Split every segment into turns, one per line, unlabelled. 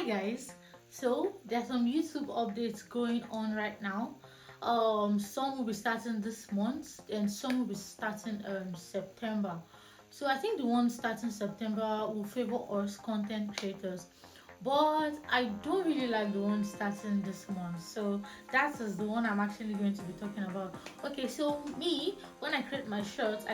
guys, so there's some YouTube updates going on right now. Some will be starting this month and some will be starting September. So I think the one starting September will favor us content creators, but I don't really like the one starting this month. So that is the one I'm actually going to be talking about. Okay, so me, when I create my shorts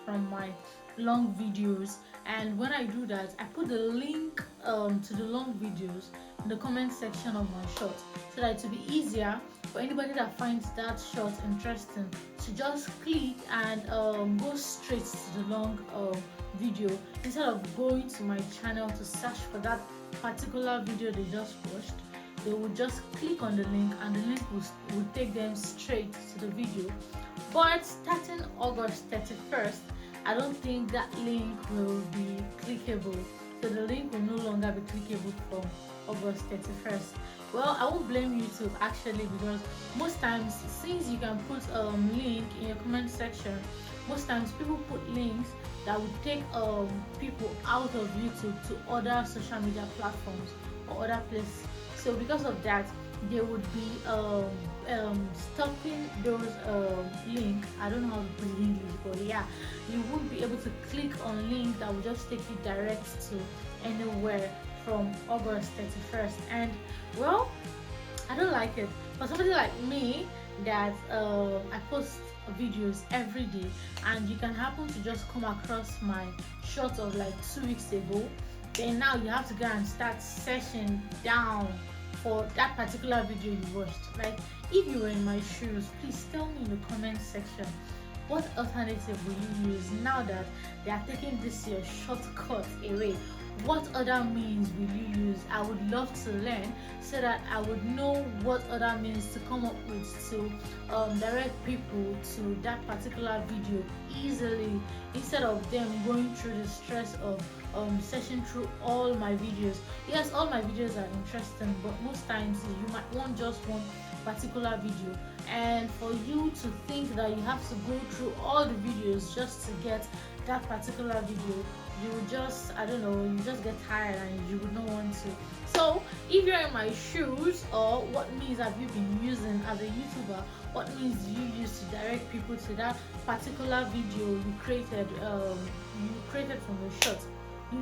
from my long videos, and when I do that, I put the link to the long videos in the comment section of my short, so that it will be easier for anybody that finds that short interesting to just click and go straight to the long video, instead of going to my channel to search for that particular video they just watched. They will just click on the link and the link will take them straight to the video. But starting August 31st, I don't think that link will be clickable. So the link will no longer be clickable from August 31st. Well, I won't blame YouTube actually, because most times, since you can put link in your comment section, most times people put links that would take people out of YouTube to other social media platforms or other places. So because of that, they would be stopping those links. I don't know how to put it in English, but yeah, you won't be able to click on links that will just take you direct to anywhere from August 31st. And well, I don't like it. For somebody like me that I post videos every day, and you can happen to just come across my short of like 2 weeks ago, then now you have to go and start searching down for that particular video you watched. Like, if you were in my shoes, please tell me in the comment section, what alternative will you use now that they are taking this your shortcut away? What other means will you use? I would love to learn, so that I would know what other means to come up with to direct people to that particular video easily, instead of them going through the stress of searching through all my videos. Yes, all my videos are interesting, but most times you might want just one particular video, and for you to think that you have to go through all the videos just to get that particular video, you would just, I don't know, you just get tired and you would not want to. So if you're in my shoes, or what means have you been using as a YouTuber, what means do you use to direct people to that particular video you created from your shorts?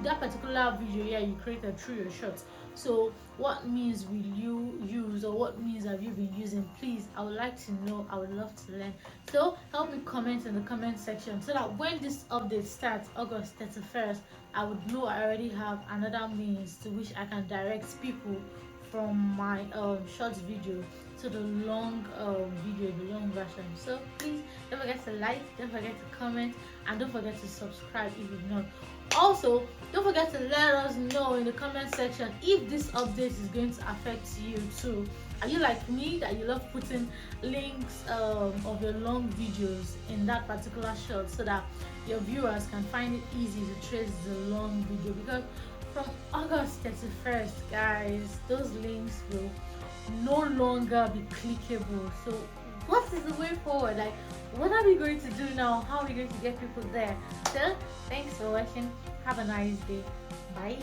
That particular video, yeah, you created through your shorts. So what means will you use, or what means have you been using? Please, I would like to know. I would love to learn. So help me comment in the comment section, so that when this update starts August 31st, I would know I already have another means to which I can direct people from my short video to the long video, the long version. So please don't forget to like, don't forget to comment, and don't forget to subscribe if you've not. Also, don't forget to let us know in the comment section if this update is going to affect you too. Are you like me, that you love putting links of your long videos in that particular shot, so that your viewers can find it easy to trace the long video? Because from August 31st, guys, those links will no longer be clickable. So what is the way forward? Like, what are we going to do now? How are we going to get people there? So thanks for watching. Have a nice day. Bye.